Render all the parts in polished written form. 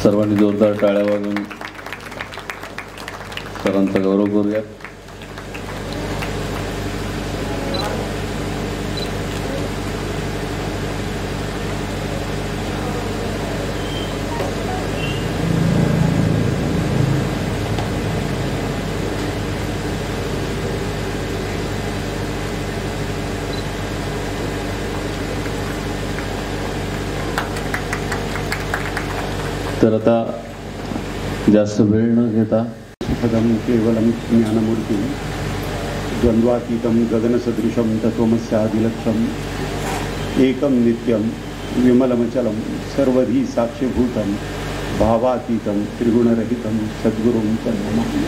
सर्वांनी जोरदार टाळ्या वाजवून सरांचा गौरव करूया. तर आता जास्त वेळ न घेता पदम केवलम ज्ञानमूर्ति द्वंद्वातीतम गगनसदृशम तत्वमस्यादिलक्षम एकम नित्यम विमलमचलम सर्वधी साक्षीभूतम भावातीतम त्रिगुणरहितम सद्गुरुं च नमामि.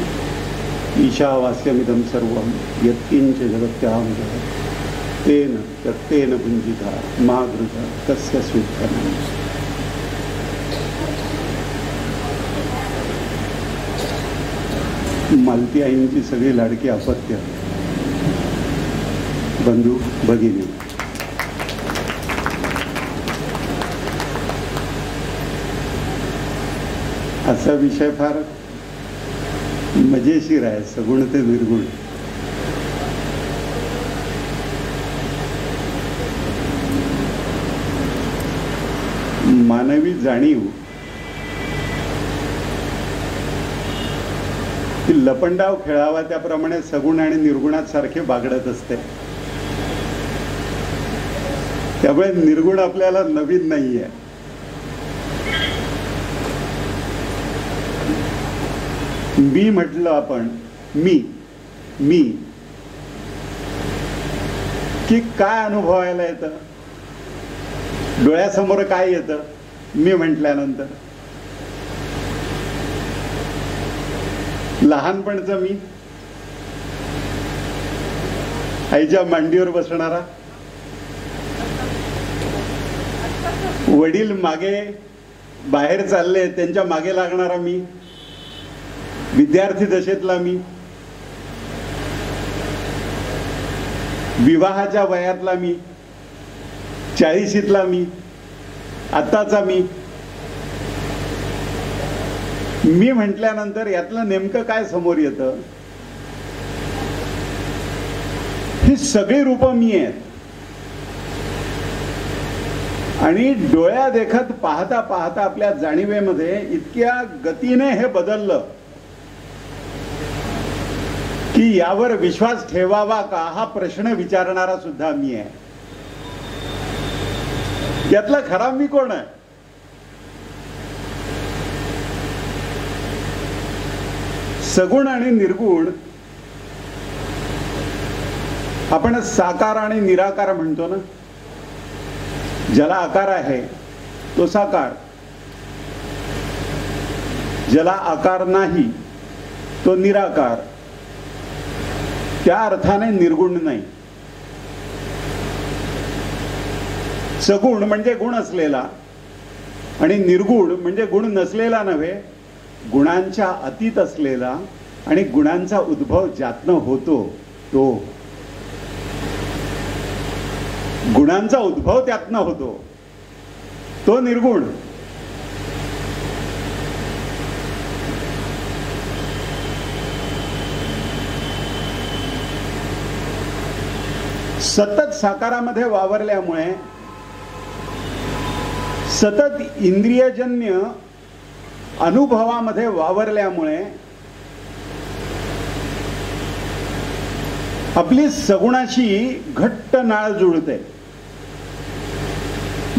ईशावास्यमिदं सर्वं यत्किंच जगत्यां जगत् तेन त्यक्तेन भुञ्जिता मा गृहा तस्य स्वीकृतम्. मालती आईंची सगळी लाडकी अपत्य बंधू भगिनी, असा विषय फार मजेशीर आहे. सगुण ते निर्गुण. मानवी जाणीव की लपंडाव खेळावा त्याप्रमाणे सगुण आणि निर्गुणात सारखे बागडत असते. त्यामुळे निर्गुण आपल्याला नवीन नाहीये. मी म्हटलं आपण मी की काय अनुभवायला येतं, डोळ्यासमोर काय येतं मी म्हटल्यानंतर? लहानपणचं मी, आईच्या मांडीवर बसणारा, वडील मागे बाहेर चालले त्यांच्या मागे लागणारा मी, विद्यार्थी दशेतला मी, विवाहाच्या वयातला मी, 40शीतला मी, आत्ताचा मी म्हटल्यानंतर यातलं नेमकं काय समोर येतं? ही सगळी रूपं मी आहेत. आणि डोळ्या देखत पाहता पाहता आपल्या जाणीवेमध्ये इतक्या गतीने हे बदललं की यावर विश्वास ठेवावा का हा प्रश्न विचारणारा सुद्धा मी आहे. यातला खरा मी कोण आहे? सगुण आणि निर्गुण आपण साकार आणि निराकार म्हणतो ना. ज्याला आकार आहे तो साकार, ज्याला आकार नाही तो निराकार. त्या अर्थाने निर्गुण नाही. सगुण म्हणजे गुण असलेला आणि निर्गुण म्हणजे गुण नसलेला नव्हे, गुणांच्या अतीत असलेला आणि गुणांचा उद्भव ज्यातनं होतो तो. गुणांचा उद्भव त्यातनं होतो तो निर्गुण. सतत साकारामध्ये वावरल्यामुळे, सतत इंद्रियजन्य अनुभवामध्ये वावरल्यामुळे आपली सगुणाशी घट्ट नाळ जुळते.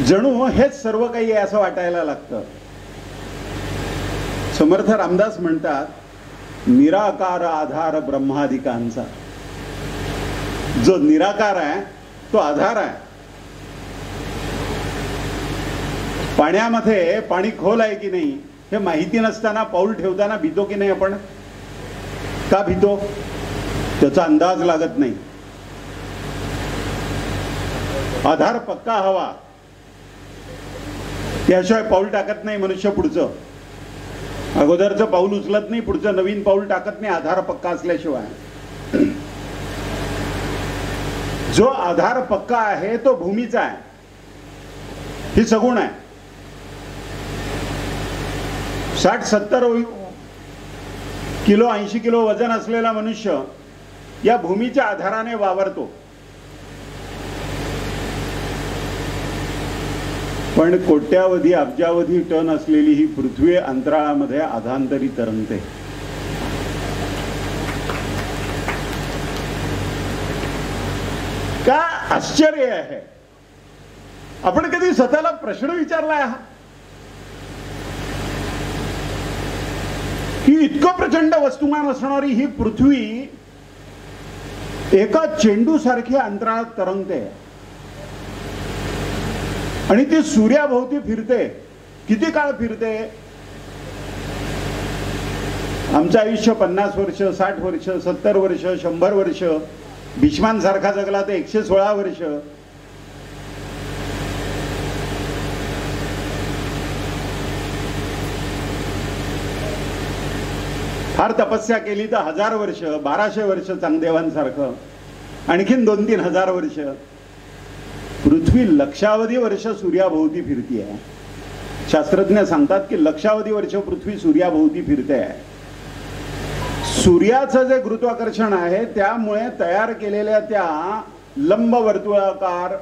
जणू हेच सर्व काही आहे असं वाटायला लागतं. समर्थ रामदास म्हणतात, निराकार आधार ब्रह्मादिकांचा. जो निराकार आहे तो आधार आहे. पाण्यामध्ये पाणी खोल आहे की नाही हे माहिती नसताना पाऊल ठेवताना भीतो की नाही आपण? का भीतो? त्याचा अंदाज लागत नाही. आधार पक्का हवा, त्याशिवाय पाऊल टाकत नाही मनुष्य. पुढचं अगोदरचं पाऊल उचलत नाही, पुढचं नवीन पाऊल टाकत नाही आधार पक्का असल्याशिवाय. जो आधार पक्का आहे तो भूमीचा आहे. ही सगुण आहे. 60-70 किलो 80 किलो वजन असलेला मनुष्य या भूमीच्या आधाराने वावरतो, पण कोट्यावधी अब्जावधी टन असलेली ही पृथ्वी अंतराळामध्ये अधांतरी तरंगते. का आश्चर्य आहे. आपण कधी स्वतःला प्रश्न विचारलाय हा की इतकं प्रचंड वस्तुमान असणारी ही पृथ्वी एका चेंडू सारखी अंतराळात तरंगते आणि ती सूर्याभोवती फिरते. किती काळ फिरते? आमचं आयुष्य 50 वर्ष, 60 वर्ष, 70 वर्ष, 100 वर्ष. भीष्मांसारखा जगला तर 116 वर्ष. फार तपस्या केली तर 1000 वर्ष, 1200 वर्ष चांगदेवांसारखं, आणखीन 2-3 हजार वर्ष. पृथ्वी लक्षावधी वर्ष सूर्याभोवती फिरती आहे. शास्त्रज्ञ सांगतात की लक्षावधी वर्ष पृथ्वी सूर्याभोवती फिरते आहे. सूर्याचं जे गुरुत्वाकर्षण आहे त्यामुळे तयार केलेल्या त्या लंबवर्तुळाकार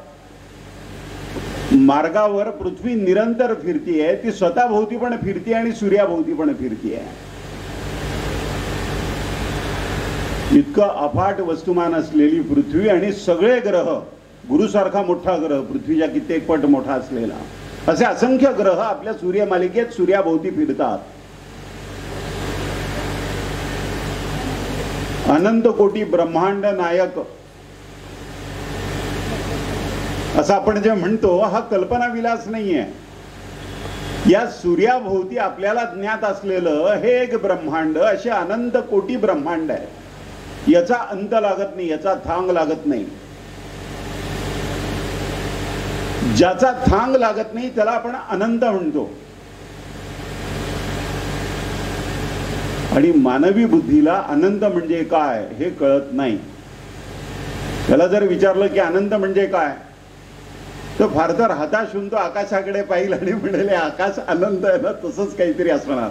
मार्गावर पृथ्वी निरंतर फिरतीये. ती स्वतःभोवती पण फिरतीये आणि सूर्याभोवती पण फिरतीये. इतकं अफाट वस्तुमान असलेली पृथ्वी आणि सगळे ग्रह, गुरुसारखा मोठा ग्रह, पृथ्वीच्या कित्येक पट मोठा असलेला, असे असंख्य ग्रह आपल्या सूर्यमालिकेत सूर्याभोवती फिरतात. अनंत कोटी ब्रह्मांड नायक असं आपण जे म्हणतो हा कल्पना विलास नाहीये. या सूर्याभोवती आपल्याला ज्ञात असलेलं हे एक ब्रह्मांड, असे अनंत कोटी ब्रह्मांड आहे. याचा अंत लागत नाही, याचा थांग लागत नाही. ज्याचा थांग लागत नाही त्याला आपण अनंत म्हणतो. आणि मानवी बुद्धीला अनंत म्हणजे काय हे कळत नाही. त्याला जर विचारलं की अनंत म्हणजे काय, तर फार तर हताश होऊन तो आकाशाकडे पाहिल आणि म्हणेल आकाश अनंत आहे ना, तसंच काहीतरी असणार.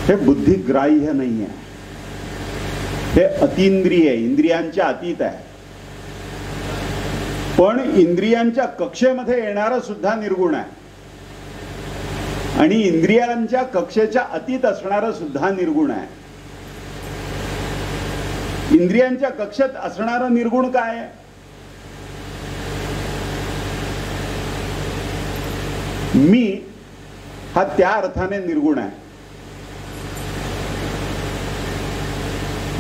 हे बुद्धिग्राह्य नाही आहे. हे अतींद्रिय, इंद्रियांच्या अतीत आहे. पण इंद्रियांच्या कक्षेमध्ये येणारं सुद्धा निर्गुण आहे आणि इंद्रियांच्या कक्षेच्या अतीत असणारं सुद्धा निर्गुण आहे. इंद्रियांच्या कक्षेत असणारं निर्गुण काय आहे? मी हा त्या अर्थाने निर्गुण आहे.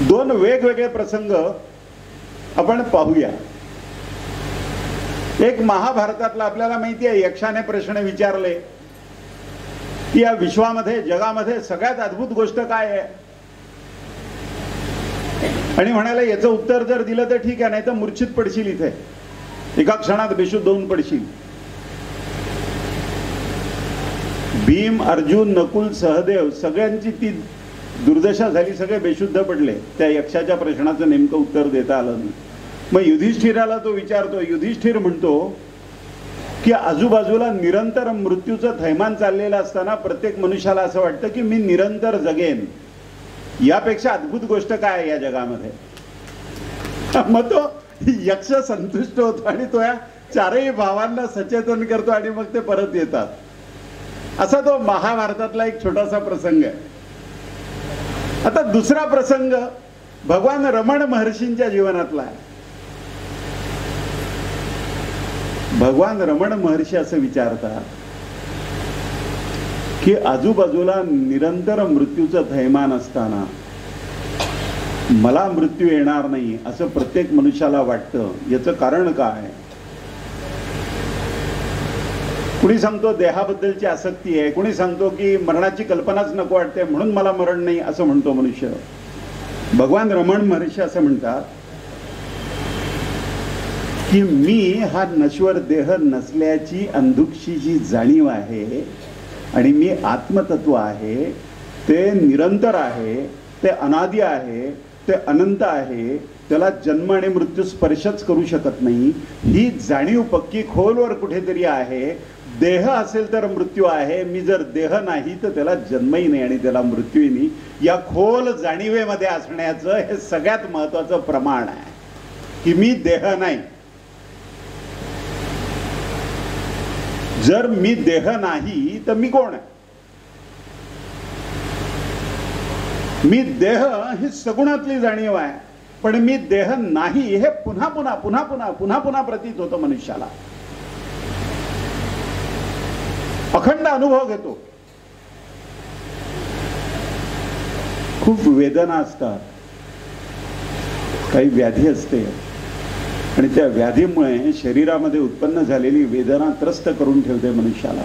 दोन वेगवेगळे प्रसंग आपण पाहूया. एक महाभारतातला आपल्याला माहिती आहे, यक्षाने प्रश्न विचारले की या विश्वामध्ये, जगामध्ये सगळ्यात अद्भुत गोष्ट काय आहे, आणि म्हणाले याचं उत्तर जर दिलं तर ठीक आहे, नाही तर मूर्छित पडशील, इथे एका क्षणात बेशुद्ध होऊन पडशील. भीम, अर्जुन, नकुल, सहदेव सगळ्यांची ती दुर्दशा झाली, सगळे बेशुद्ध पडले. त्या यक्षाच्या प्रश्नाचं नेमकं उत्तर देता आलं नाही. मग युधिष्ठिराला तो विचारतो. युधिष्ठिर म्हणतो की आजूबाजूला निरंतर मृत्यूचं थैमान चाललेलं असताना प्रत्येक मनुष्याला असं वाटतं की मी निरंतर जगेन, यापेक्षा अद्भुत गोष्ट काय आहे या जगामध्ये. मग तो यक्ष संतुष्ट होतो आणि तो या चारही भावांना सचेतन करतो आणि मग ते परत येतात. असा तो महाभारतातला एक छोटासा प्रसंग आहे. आता दुसरा प्रसंग भगवान रमण महर्षींच्या जीवनातला आहे. भगवान रमण महर्षी असं विचारतात की आजूबाजूला निरंतर मृत्यूचं थैमान असताना मला मृत्यू येणार नाही असं प्रत्येक मनुष्याला वाटतं. याचं कारण काय? कुणी सांगतो देहाबद्दलची आसक्ती आहे, कुणी सांगतो की मरणाची कल्पनाच नको वाटते म्हणून मला मरण नाही असं म्हणतो मनुष्य. भगवान रमण महर्षी असं म्हणतात की मी हा नश्वर देह नसल्याची अंधुकशी जी जाणीव आहे आणि मी आत्मतत्व आहे, ते निरंतर आहे, ते अनादि आहे, ते अनंत आहे, त्याला जन्म आणि मृत्यू स्पर्शच करू शकत नाही, ही जाणीव पक्की खोलवर कुठेतरी आहे. देह असेल तर मृत्यू आहे, मी जर देह नाही तर त्याला जन्मही नाही आणि त्याला मृत्यूही नाही. या खोल जाणीवेमध्ये असण्याचं हे सगळ्यात महत्वाचं प्रमाण आहे की मी देह नाही. जर मी देह नाही तर मी कोण आहे? मी देह ही सगुणातली जाणीव आहे, पण मी देह नाही हे पुन्हा पुन्हा पुन्हा पुन्हा पुन्हा पुन्हा प्रतीत होतं मनुष्याला. अखंड अनुभव घेतो. खूप वेदना असतात, काही व्याधी असते आणि त्या व्याधीमुळे शरीरामध्ये उत्पन्न झालेली वेदना त्रस्त करून ठेवते मनुष्याला.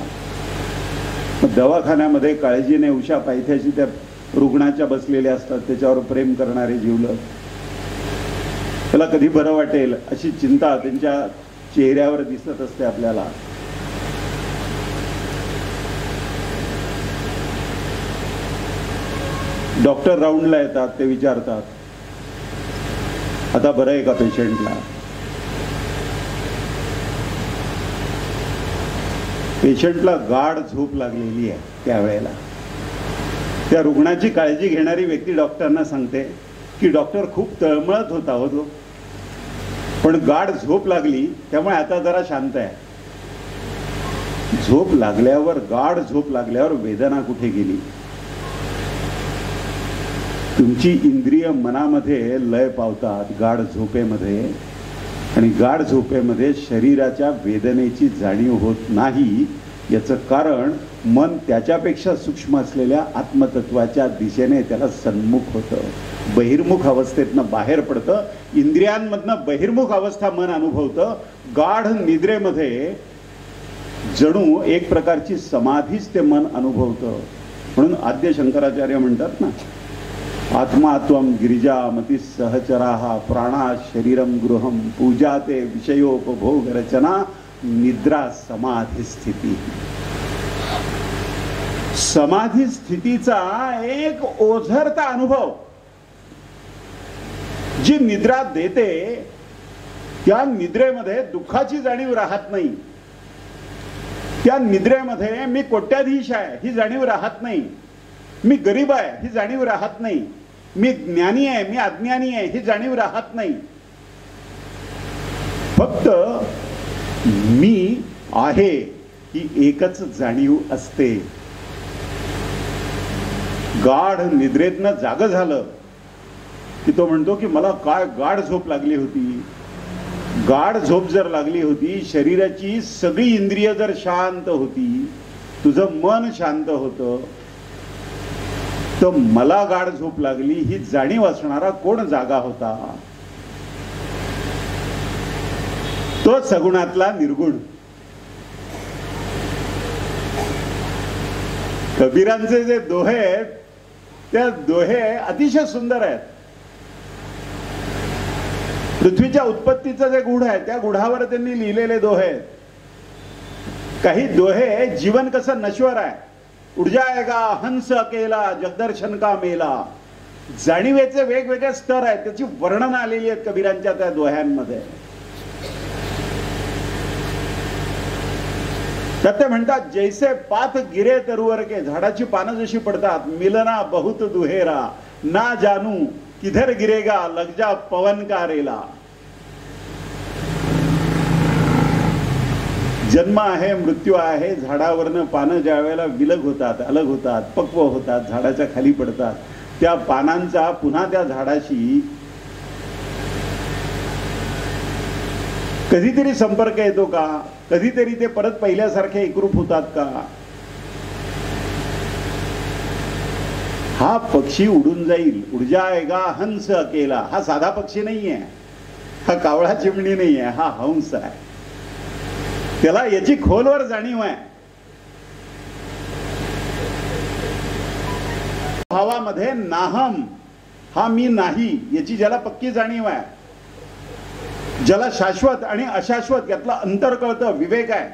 दवाखान्यामध्ये काळजीने उषा पायथ्याशी त्या रुग्णाच्या बसलेल्या असतात, त्याच्यावर प्रेम करणारे जीवलग. त्याला कधी बरं वाटेल अशी चिंता त्यांच्या चेहऱ्यावर दिसत असते आपल्याला. डॉक्टर राऊंडला येतात, ते विचारतात आता बरं आहे का पेशंटला. पेशंटला गाढ झोप लागलेली आहे. त्यावेळेला त्या रुग्णाची काळजी घेणारी व्यक्ती डॉक्टरना सांगते की डॉक्टर खूप तळमळत होता हो तो, पण गाढ झोप लागली त्यामुळे आता जरा शांत आहे. झोप लागल्यावर, गाढ झोप लागल्यावर वेदना कुठे गेली? तुमची इंद्रिय मनामध्ये लय पावतात गाढ झोपेमध्ये, आणि गाढ झोपेमध्ये शरीराच्या वेदनेची जाणीव होत नाही. याचं कारण मन त्याच्यापेक्षा सूक्ष्म असलेल्या आत्मतत्वाच्या दिशेने त्याला सन्मुख होतं, बहिर्मुख अवस्थेतनं बाहेर पडतं. इंद्रियांमधनं बहिर्मुख अवस्था मन अनुभवतं. गाढ निद्रेमध्ये जणू एक प्रकारची समाधीच ते मन अनुभवतं. म्हणून आद्य शंकराचार्य म्हणतात ना, आत्मा त्वं गिरिजामती सहचराः प्राणा शरीरम गृहम पूजा ते विषयोपभोग रचना निद्रा समाधी स्थिती. समाधी स्थितीचा एक ओझरता अनुभव जी निद्रा देते, त्या निद्रेमध्ये दुःखाची जाणीव राहत नाही. त्या निद्रेमध्ये मी कोट्याधीश आहे ही जाणीव राहत नाही, मी गरीब आहे ही जाणीव राहत नाही, मी ज्ञानी आहे मी अज्ञानी आहे ही जाणीव राहत नाही. फक्त मी आहे ही एकच जाणीव असते. गाढ निद्रेतनं जाग झालं की तो म्हणतो की मला काय गाढ झोप लागली होती. गाढ झोप जर लागली होती, शरीराची सगळी इंद्रिय जर शांत होती, तुझं मन शांत होतं, तर मला गाढ झोप लागली ही जाणीव असणारा कोण जागा होता? तो सगुणातला निर्गुण. कबीरांचे जे दोहे आहेत, त्या दोहे अतिशय सुंदर आहेत. पृथ्वीच्या उत्पत्तीचं जे गुढ आहे त्या गुढावर त्यांनी लिहिलेले दोहे आहेत. काही दोहे जीवन कसं नश्वर आहे, उड जाएगा हंस अकेला जगदर्शन का मेला, जाणीवेचे वेगवेगळे स्तर आहेत, त्याची वर्णन आलेली आहेत कबीरांच्या त्या दोह्यांमध्ये. तर ते म्हणतात, जैसे पात गिरे तरुवर के, झाडाची पानं जशी पडतात, मिलना बहुत दुहेरा, ना जानू किधर गिरेगा लग जा पवन का रेला. जन्म आहे, मृत्यू आहे. झाडावरनं पानं ज्या वेळेला विलग होतात, अलग होतात, पक्व होतात, झाडाच्या खाली पडतात, त्या पानांचा पुन्हा त्या झाडाशी कधीतरी संपर्क येतो का? कधीतरी ते परत पहिल्यासारखे एकरूप होतात का? हा पक्षी उडून जाईल, उड जाएगा हंस अकेला. हा साधा पक्षी नाहीये, हा कावळा चिमणी नाहीये, हा हंस आहे. त्याला याची खोलवर जाणीव आहे. भावामध्ये नाहम, हा मी नाही याची ज्याला पक्की जाणीव आहे, ज्याला शाश्वत आणि अशाश्वत यातला अंतर कळतं, विवेक आहे,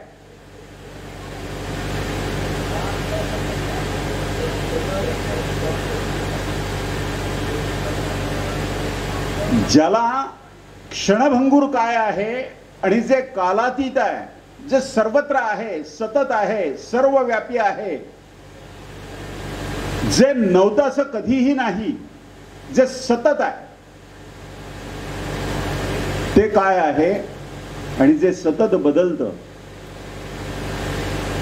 ज्याला क्षणभंगूर काय आहे आणि जे कालातीत आहे, जे सर्वत्र आहे, सतत आहे, सर्वव्यापी आहे, जे नव्हतं असं कधीही नाही, जे सतत आहे ते काय आहे आणि जे सतत बदलतं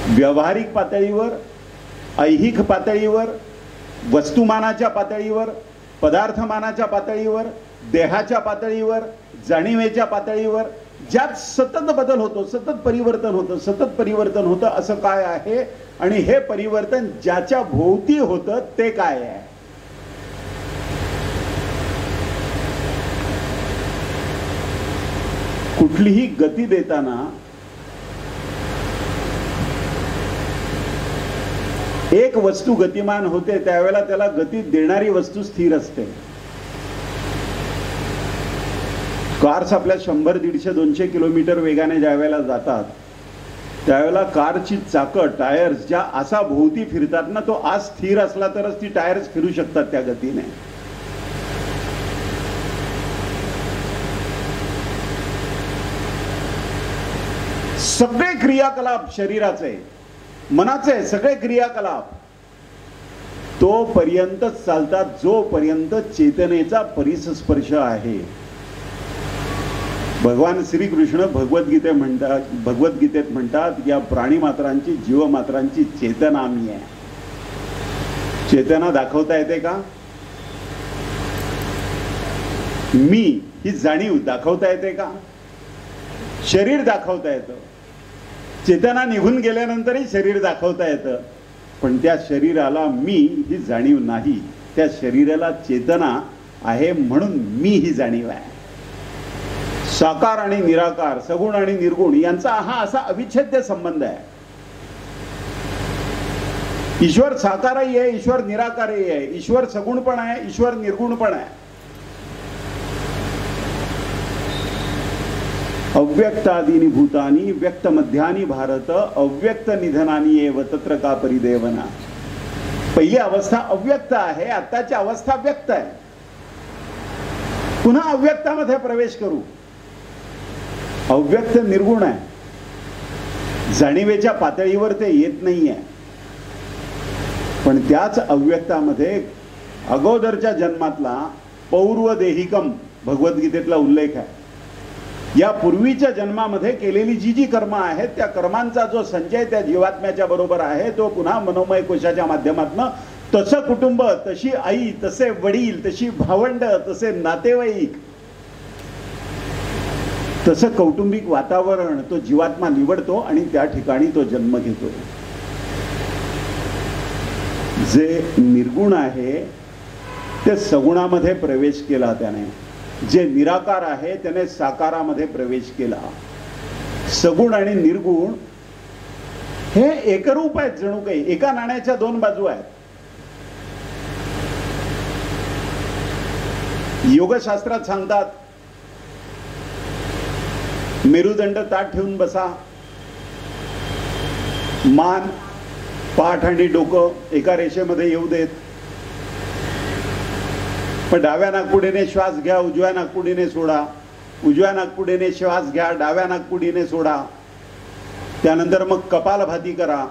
व्यावहारिक पातळीवर, ऐहिक पातळीवर, वस्तुमानाच्या पातळीवर, पदार्थमानाच्या पातळीवर, देहाच्या पातळीवर, जाणीवेच्या पातळीवर, ज्यात सतत बदल होतो, सतत परिवर्तन होतं, सतत परिवर्तन होतं, असं काय आहे आणि हे परिवर्तन ज्याच्या भोवती होतं ते काय आहे? कुठलीही गती देताना एक वस्तू गतिमान होते त्यावेळेला त्याला गती देणारी वस्तू स्थिर असते. कार्स आपल्या 100, 150, 200 किलोमीटर वेगाने ज्या वेळेला जातात त्यावेळेला कारची चाकं, टायर्स ज्या असा भोवती फिरतात ना, तो आज स्थिर असला तरच ती टायर्स फिरू शकतात त्या गतीने. सगळे क्रियाकलाप शरीराचे, मनाचे सगळे क्रियाकलाप तोपर्यंतच चालतात जोपर्यंत चेतनेचा परिस्पर्श आहे. भगवान श्रीकृष्ण भगवद्गीतेत म्हणतात या प्राणीमात्रांची, जीवमात्रांची चेतना मी आहे. चेतना दाखवता येते का? मी ही जाणीव दाखवता येते का? शरीर दाखवता येतं, चेतना निघून गेल्यानंतरही शरीर दाखवता येतं, पण त्या शरीराला मी ही जाणीव नाही. त्या शरीराला चेतना आहे म्हणून मी ही जाणीव आहे. साकार आणि निराकार, सगुण आणि निर्गुण यांचा हा असा अविच्छेद्य संबंध आहे. ईश्वर साकारही आहे, ईश्वर निराकारही आहे, ईश्वर सगुण पण आहे, ईश्वर निर्गुण पण आहे. अव्यक्तादीनि भूतानि व्यक्त मध्यानि भारत अव्यक्त निधनानि एव तत्र का परिदेवना. पहिली अवस्था अव्यक्त आहे, आताची अवस्था व्यक्त आहे. पुन्हा अव्यक्तामध्ये प्रवेश करू. अव्यक्त निर्गुण आहे, जाणीवेच्या पातळीवर ते येत नाहीये, पण त्याच अव्यक्तामध्ये अगोदरच्या जन्मातला पौर्वदेहिकम भगवद्गीतेतला उल्लेख आहे. या पूर्वीच्या जन्मामध्ये केलेली जी जी कर्म आहेत त्या कर्मांचा जो संचय त्या जीवात्म्याच्या बरोबर आहे तो पुन्हा मनोमय कोशाच्या माध्यमातून तसं कुटुंब, तशी आई, तसे वडील, तशी भावंड, तसे नातेवाईक, तसं कौटुंबिक वातावरण तो जीवात्मा निवडतो आणि त्या ठिकाणी तो जन्म घेतो. जे निर्गुण आहे ते सगुणामध्ये प्रवेश केला त्याने, जे निराकार आहे त्याने साकारामध्ये प्रवेश केला. सगुण आणि निर्गुण हे एकरूप आहेत, जणू काही एका नाण्याच्या दोन बाजू आहेत. योगशास्त्रात सांगतात मेरुदंड ताठ ठेवून बसा, मान, पाठ आणि डोकं एका रेषेमध्ये येऊ देत, पण डाव्या नाकपुडीने श्वास घ्या, उजव्या नाकपुडीने सोडा, उजव्या नाकपुडीने श्वास घ्या, डाव्या नाकपुडीने सोडा. त्यानंतर मग कपालभाती करा.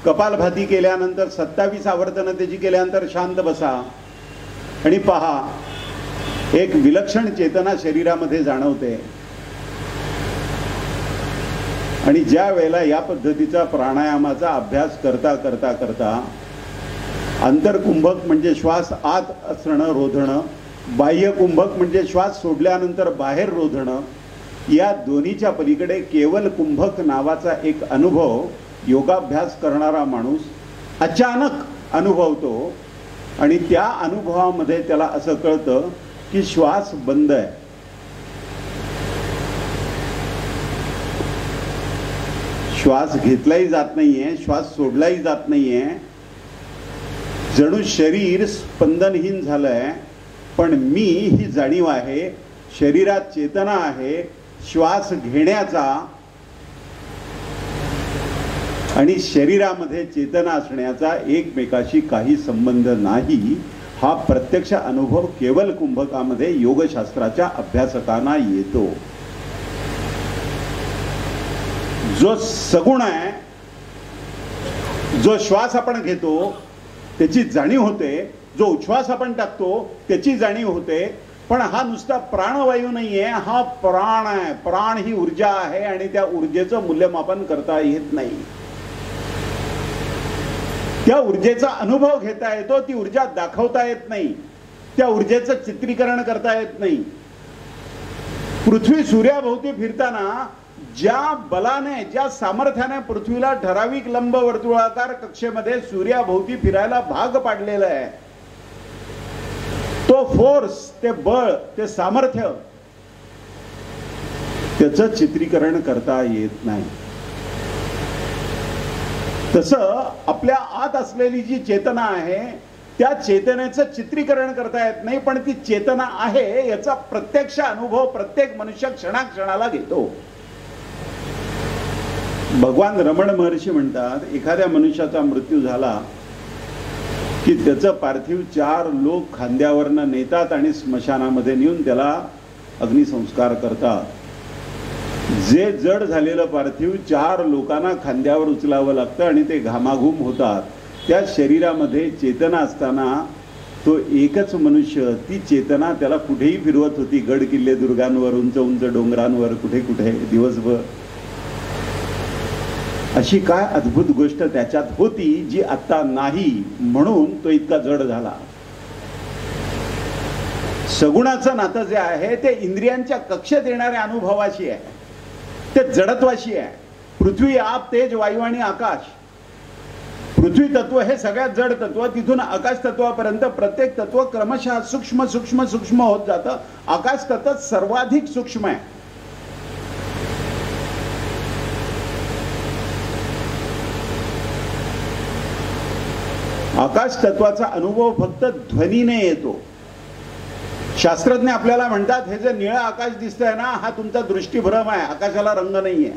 कपालभाती केल्यानंतर 27 आवर्तनं त्याची केल्यानंतर शांत बसा आणि पहा एक विलक्षण चेतना शरीरामध्ये जाणवते. आणि ज्या वेळेला या पद्धतीचा प्राणायामाचा अभ्यास करता करता करता अंतरकुंभक म्हणजे श्वास आत असणं रोधणं, बाह्य कुंभक म्हणजे श्वास सोडल्यानंतर बाहेर रोधणं, या दोन्हीच्या पलीकडे केवल कुंभक नावाचा एक अनुभव योगाभ्यास करणारा माणूस अचानक अनुभवतो. आणि त्या अनुभवामध्ये त्याला असं कळतं की श्वास बंद आहे. श्वास घेतलाही जात नाहीये, श्वास सोडलाही जात नाहीये, जणू शरीर स्पंदनहीन झालंय. पण मी ही जाणीव आहे, शरीरात चेतना आहे, श्वास घेण्याचा आणि शरीरामध्ये चेतना असण्याचा एकमेकाशी काही संबंध नाही. हा प्रत्यक्ष अनुभव केवळ कुंभकामध्ये योगशास्त्राच्या अभ्यासकांना येतो. जो सगुण आहे, जो श्वास आपण घेतो त्याची जाणीव होते, जो उच्छ्वास आपण टाकतो त्याची जाणीव होते, पण हा नुसता प्राणवायू नाहीये, हा प्राण आहे. प्राण ही ऊर्जा आहे आणि त्या ऊर्जेचं मूल्यमापन करता येत नाही. त्या ऊर्जेचा अनुभव घेता येतो, ती ऊर्जा दाखवता येत नाही, त्या ऊर्जेचं चित्रीकरण करता येत नाही. पृथ्वी सूर्याभोवती फिरताना ज्या बलाने, ज्या सामर्थ्याने पृथ्वीला ठराविक लंब वर्तुळाकार कक्षेमध्ये सूर्याभोवती फिरायला भाग पाडलेला आहे, तो फोर्स, ते बळ, ते सामर्थ्य, त्याचं चित्रीकरण करता येत नाही. तसं आपल्या आत असलेली जी चेतना आहे त्या चेतनेचं चित्रीकरण करता येत नाही, पण ती चेतना आहे याचा प्रत्यक्ष अनुभव प्रत्येक मनुष्य क्षणाक्षणाला घेतो. भगवान रमण महर्षी म्हणतात, एखाद्या मनुष्याचा मृत्यू झाला की त्याचं पार्थिव 4 लोक खांद्यावरनं नेतात आणि स्मशानामध्ये नेऊन त्याला अग्निसंस्कार करतात. जे जड झालेलं पार्थिव 4 लोकांना खांद्यावर उचलावं लागतं आणि ते घामाघूम होतात. त्या शरीरामध्ये चेतना असताना तो एकच मनुष्य ती चेतना त्याला कुठेही फिरवत होती, गड किल्ले दुर्गांवर, उंच उंच डोंगरांवर, कुठे कुठे दिवसभर. अशी काय अद्भुत गोष्ट त्याच्यात होती जी आता नाही, म्हणून तो इतका जड झाला. सगुणाचं नातं जे आहे ते इंद्रियांच्या कक्षेत येणाऱ्या अनुभवाशी आहे, ते जडत्वाशी आहे. पृथ्वी, आप, तेज, वायू आणि आकाश. पृथ्वी तत्व हे सगळ्यात जड तत्व, तिथून आकाश तत्वापर्यंत प्रत्येक तत्व क्रमशः सूक्ष्म सूक्ष्म सूक्ष्म होत जातं. आकाश तत्व सर्वाधिक सूक्ष्म आहे. आकाश तत्वाचा अनुभव फक्त ध्वनीने येतो. शास्त्रज्ञ आपल्याला म्हणतात, हे जे निळं आकाश दिसतंय ना, हा तुमचा दृष्टीभ्रम आहे, आकाशाला रंग नाहीये.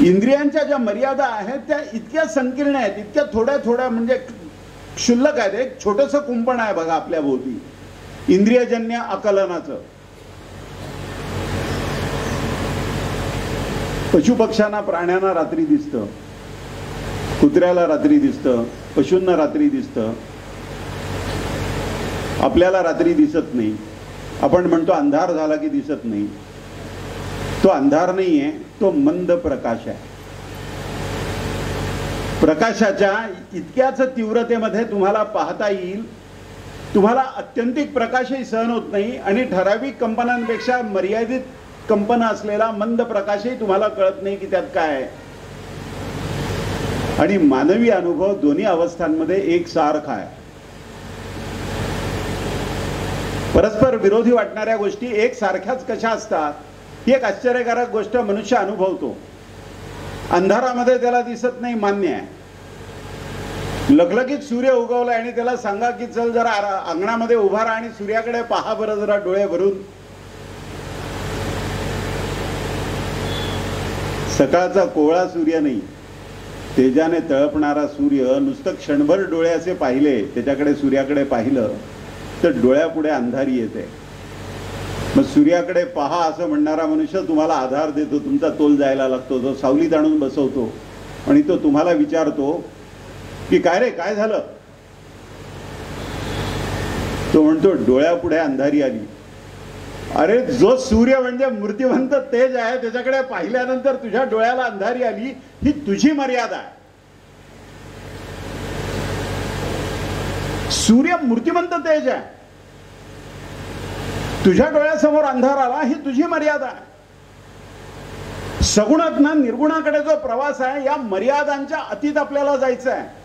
इंद्रियांच्या ज्या मर्यादा आहेत त्या इतक्या संकीर्ण आहेत, इतक्या थोड्या थोड्या म्हणजे क्षुल्लक आहेत. एक छोटंसं कुंपण आहे बघा आपल्या भोवती इंद्रियजन्य आकलनाचं. पशुपक्ष्यांना, प्राण्यांना रात्री दिसतं, कुत्र्याला रात्री दिसतं, पशूंना रात्री दिसतं, आपल्याला रात्री दिसत नाही. आपण म्हणतो अंधार झाला की दिसत नाही. तो अंधार नाहीये, तो मंद प्रकाश आहे. प्रकाशाच्या इतक्याच तीव्रतेमध्ये तुम्हाला पाहता येईल. तुम्हाला अत्यंतिक प्रकाशही सहन होत नाही आणि ठराविक कंपनांपेक्षा मर्यादित कंपन असलेला मंद प्रकाशही तुम्हाला कळत नाही की त्यात काय आहे. आणि मानवी अनुभव दोन्ही अवस्थांमध्ये एकसारखा आहे. परस्पर विरोधी वाटणाऱ्या गोष्टी एकसारख्याच कशा असतात ही एक आश्चर्यकारक गोष्ट मनुष्य अनुभवतो. अंधारामध्ये त्याला दिसत नाही, मान्य आहे. लखलखीत सूर्य उगवलाय आणि त्याला सांगा की चल जरा अंगणामध्ये उभा राहा आणि सूर्याकडे पहा बरं जरा डोळे भरून. सकाळचा कोवळा सूर्य नाही, तेजाने तळपणारा सूर्य. नुसतं क्षणभर डोळे असे पाहिले, त्याच्याकडे सूर्याकडे पाहिलं तर डोळ्यापुढे अंधारी येते. मग सूर्याकडे पहा असं म्हणणारा मनुष्य तुम्हाला आधार देतो, तुमचा तोल जायला लागतो, तो सावलीत आणून बसवतो आणि तो तुम्हाला विचारतो की काय रे, काय झालं. तो म्हणतो डोळ्यापुढे अंधारी आली. अरे, जो सूर्य म्हणजे मूर्तिवंत तेज आहे त्याच्याकडे पाहिल्यानंतर तुझ्या डोळ्याला अंधारी आली, ही तुझी मर्यादा आहे. सूर्य मूर्तिवंत तेज आहे, तुझ्या डोळ्यासमोर अंधार आला, ही तुझी मर्यादा आहे. सगुणातनं निर्गुणाकडे जो प्रवास आहे या मर्यादांच्या अतीत आपल्याला जायचं आहे.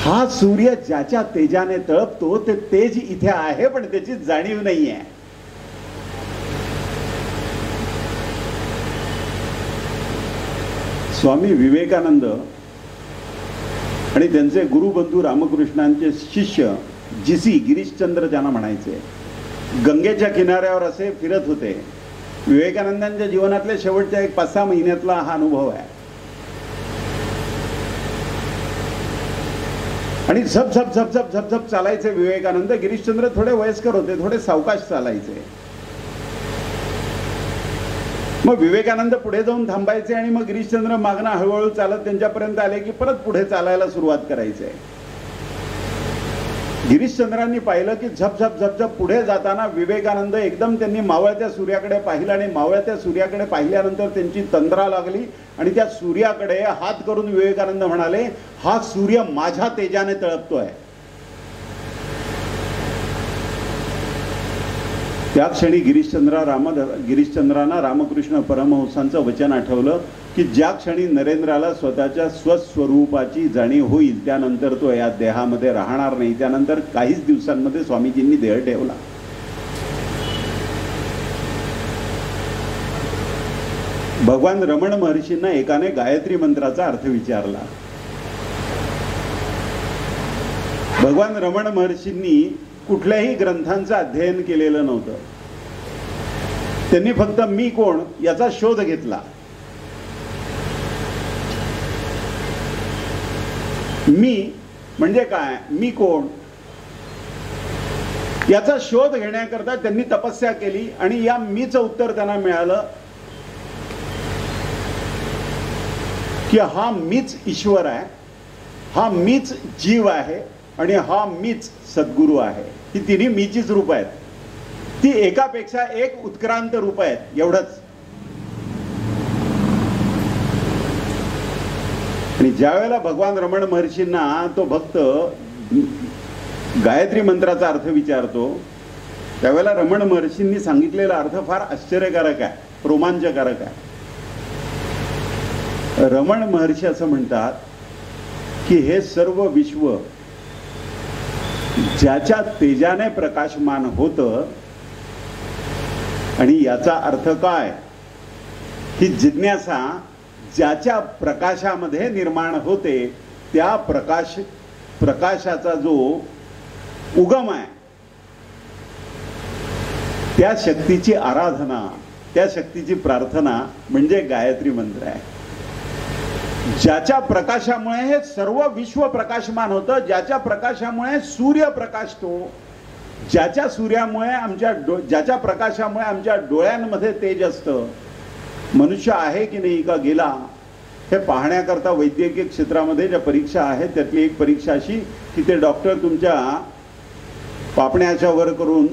हा सूर्य ज्याच्या तेजाने तळपतो ते तेज इथे आहे, पण त्याची जाणीव नाहीये. स्वामी विवेकानंद आणि त्यांचे गुरुबंधू रामकृष्णांचे शिष्य जीसी, गिरीशचंद्र ज्यांना म्हणायचे, गंगेच्या किनाऱ्यावर असे फिरत होते. विवेकानंदांच्या जीवनातल्या शेवटच्या एक 5-6 महिन्यातला हा अनुभव आहे. आणि झप झप झप झप झप झप चालायचे विवेकानंद. गिरीशचंद्र थोडे वयस्कर होते, थोडे सावकाश चालायचे. मग विवेकानंद पुढे जाऊन थांबायचे आणि मग गिरीशचंद्र मागणं हळूहळू चालत त्यांच्यापर्यंत आले की परत पुढे चालायला सुरुवात करायचे. गिरीशचंद्रांनी पाहिलं की झप झप झप झप पुढे जाताना विवेकानंद एकदम त्यांनी मावळत्या सूर्याकडे पाहिलं आणि मावळत्या सूर्याकडे पाहिल्यानंतर त्यांची तंद्रा लागली आणि त्या सूर्याकडे हात करून विवेकानंद म्हणाले, हा सूर्य माझ्या तेजाने तळपतोय. त्या क्षणी गिरीशचंद्रांना रामकृष्ण परमहंसांचं वचन आठवलं की ज्या क्षणी नरेंद्राला स्वतःच्या स्वस्वरूपाची जाणीव होईल त्यानंतर तो या देहामध्ये राहणार नाही. त्यानंतर काहीच दिवसांमध्ये स्वामीजींनी देह ठेवला. भगवान रमण महर्षींना एकाने गायत्री मंत्राचा अर्थ विचारला. भगवान रमण महर्षींनी कुठल्याही ग्रंथांचं अध्ययन केलेलं नव्हतं. त्यांनी फक्त मी कोण याचा शोध घेतला. मी म्हणजे काय, मी कोण याचा शोध घेण्याकरता त्यांनी तपस्या केली आणि या मीचं उत्तर त्यांना मिळालं की हा मीच ईश्वर आहे, हा मीच जीव आहे आणि हा मीच सद्गुरू आहे. ही तिन्ही मीचीच रूप आहेत. ती एकापेक्षा एक उत्क्रांत रूप आहेत, एवढंच. आणि ज्या वेळेला भगवान रमण महर्षींना तो भक्त गायत्री मंत्राचा अर्थ विचारतो त्यावेळेला रमण महर्षींनी सांगितलेला अर्थ फार आश्चर्यकारक आहे, रोमांचकारक आहे. रमण महर्षी असं म्हणतात की हे सर्व विश्व ज्याच्या तेजाने प्रकाशमान होतं आणि याचा अर्थ काय, ही जिज्ञासा ज्याच्या प्रकाशामध्ये निर्माण होते त्या प्रकाशाचा जो उगम आहे त्या शक्तीची आराधना, त्या शक्तीची प्रार्थना म्हणजे गायत्री मंत्र आहे. ज्याच्या प्रकाशामुळे हे सर्व विश्व प्रकाशमान होतं, ज्याच्या प्रकाशामुळे सूर्य प्रकाशतो, ज्याच्या प्रकाशामुळे आमच्या डोळ्यांमध्ये तेज असतं. मनुष्य आहे की नाही का गेला हे पाहण्याकरता वैद्यकीय क्षेत्रामध्ये ज्या परीक्षा आहेत त्यातली एक परीक्षा अशी की ते डॉक्टर तुमच्या पापण्याच्या वर करून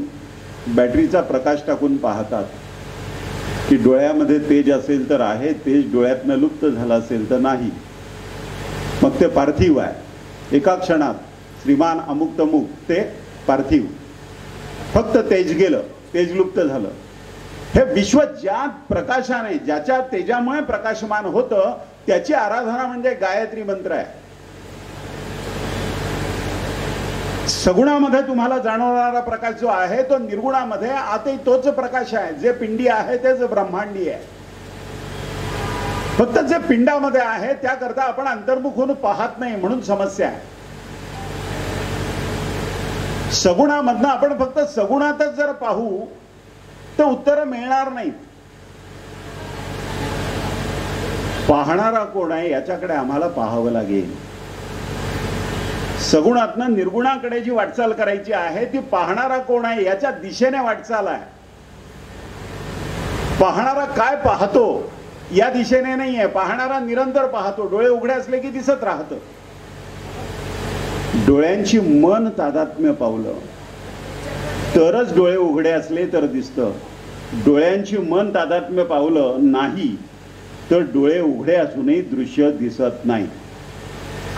बॅटरीचा प्रकाश टाकून पाहतात की डोळ्यामध्ये तेज असेल तर आहे, तेज डोळ्यातनं लुप्त झालं असेल तर नाही. मग ते पार्थिव आहे. एका क्षणात श्रीमान अमुक तमुक ते पार्थिव, फक्त तेज गेलं, तेज लुप्त झालं. हे विश्व ज्या प्रकाशाने, ज्याच्या तेजामुळे प्रकाशमान होतं त्याची आराधना म्हणजे गायत्री मंत्र आहे. सगुणामध्ये तुम्हाला जाणवणारा प्रकाश जो आहे तो निर्गुणामध्ये आतही तोच प्रकाश आहे. जे पिंडी आहे तेच ब्रह्मांडी आहे. फक्त जे पिंडामध्ये आहे त्याकरता आपण अंतर्मुख होऊन पाहत नाही म्हणून समस्या आहे. सगुणामधनं आपण फक्त सगुणातच जर पाहू तर उत्तर मिळणार नाहीत. पाहणारा कोण आहे याच्याकडे आम्हाला पाहावं लागेल. सगुणातनं निर्गुणाकडे जी वाटचाल करायची आहे ती पाहणारा कोण आहे याच्या दिशेने वाटचाल आहे. पाहणारा काय पाहतो या दिशेने नाहीये. पाहणारा निरंतर पाहतो. डोळे उघडे असले की दिसत राहतं. डोळ्यांची मन तादात्म्य पावलं तरच डोळे उघडे असले तर दिसतं. डोळ्यांची मन तादात्म्य पावलं नाही तर डोळे उघडे असूनही दृश्य दिसत नाही.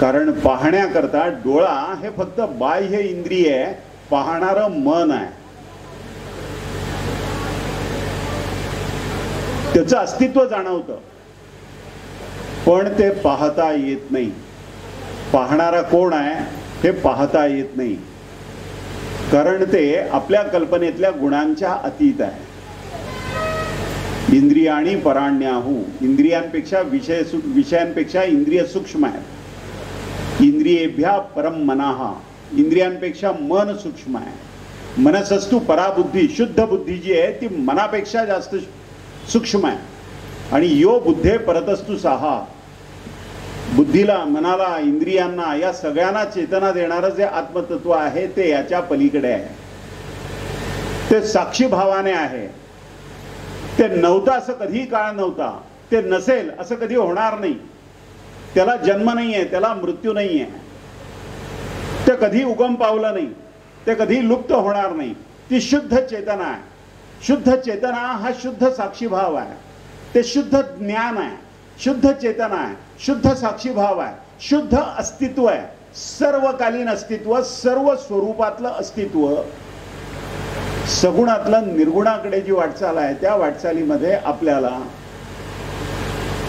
कारण पाहण्याकरता डोळा हे फक्त बाह्य इंद्रिय आहे, पाहणारं मन आहे. त्याचं अस्तित्व जाणवतं पण ते पाहता येत नाही. पाहणारा कोण आहे हे पाहता येत नाही कारण ते आपल्या कल्पनेतल्या गुणांच्या अतीत आहे. इंद्रियाणी पराण्याहू, इंद्रियांपेक्षा विषयांपेक्षा इंद्रिय सूक्ष्म आहेत. इंद्रियेभ्या परम मनाहा, इंद्रियांपेक्षा मन सूक्ष्म आहे. मनसस्तु पराबुद्धी, शुद्ध बुद्धी जी आहे ती मनापेक्षा जास्त सूक्ष्म आहे. आणि यो बुद्धे परतस्तु साहा, बुद्धीला, मनाला, इंद्रियांना, या सगळ्यांना चेतना देणारं जे आत्मतत्व आहे ते याच्या पलीकडे आहे. ते साक्षी भावाने आहे. ते नव्हतं असं कधीही काळ नव्हता, ते नसेल असं कधी होणार नाही. त्याला जन्म नाही आहे, त्याला मृत्यू नाही आहे, ते कधी उगम पावलं नाही, ते कधी लुप्त होणार नाही. ती शुद्ध चेतना आहे. शुद्ध चेतना हा शुद्ध साक्षी भाव आहे. ते शुद्ध ज्ञान आहे, शुद्ध चेतना आहे, शुद्ध साक्षी भाव आहे, शुद्ध अस्तित्व आहे. सर्वकालीन अस्तित्व, सर्व स्वरूपातलं अस्तित्व. सगुणातलं निर्गुणाकडे जी वाटचाल आहे त्या वाटचालीमध्ये आपल्याला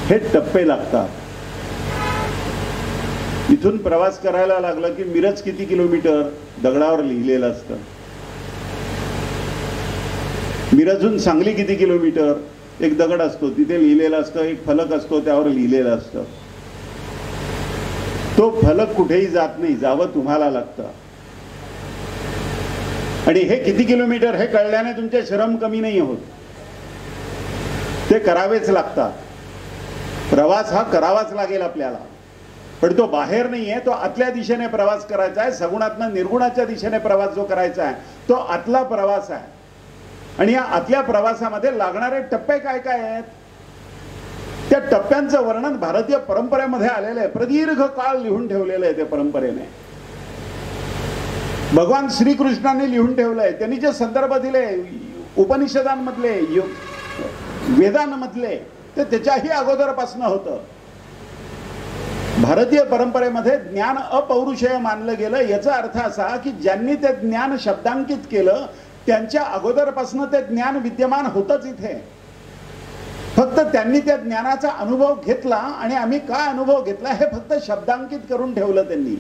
हे टप्पे लागतात. इथून प्रवास करायला लागलं की मिरज किती किलोमीटर दगडावर लिहिलेलं असतं. मिरजहून सांगली किती किलोमीटर, एक दगड असतो तिथे लिहिलेला असतं, एक फलक असतो त्यावर लिहिलेलं असतं. तो फलक कुठेही जात नाही, जावं तुम्हाला लागतं. आणि हे किती किलोमीटर हे कळल्याने तुमचे श्रम कमी नाही होत, ते करावेच लागतात. प्रवास हा करावाच लागेल आपल्याला. पण तो बाहेर नाहीये, तो आतल्या दिशेने प्रवास करायचा आहे. सगुणातनं निर्गुणाच्या दिशेने प्रवास जो करायचा आहे तो आतला प्रवास आहे. आणि या आतल्या प्रवासामध्ये लागणारे टप्पे काय काय आहेत, त्या टप्प्यांचं वर्णन भारतीय परंपरेमध्ये आलेलं आहे. प्रदीर्घ काळ लिहून ठेवलेलं आहे ते परंपरेने. भगवान श्रीकृष्णाने लिहून ठेवलंय. त्यांनी जे संदर्भ दिले उपनिषदांमधले, वेदांमधले, ते त्याच्याही अगोदरपासून होतं. भारतीय परंपरेमध्ये ज्ञान अपौरुषेय मानलं गेलं. याचा अर्थ असा की ज्यांनी ते ज्ञान शब्दांकित केलं त्यांच्या अगोदरपासून ते ज्ञान विद्यमान होतच इथे. फक्त त्यांनी त्या ज्ञानाचा अनुभव घेतला आणि आम्ही काय अनुभव घेतला हे फक्त शब्दांकित करून ठेवलं त्यांनी.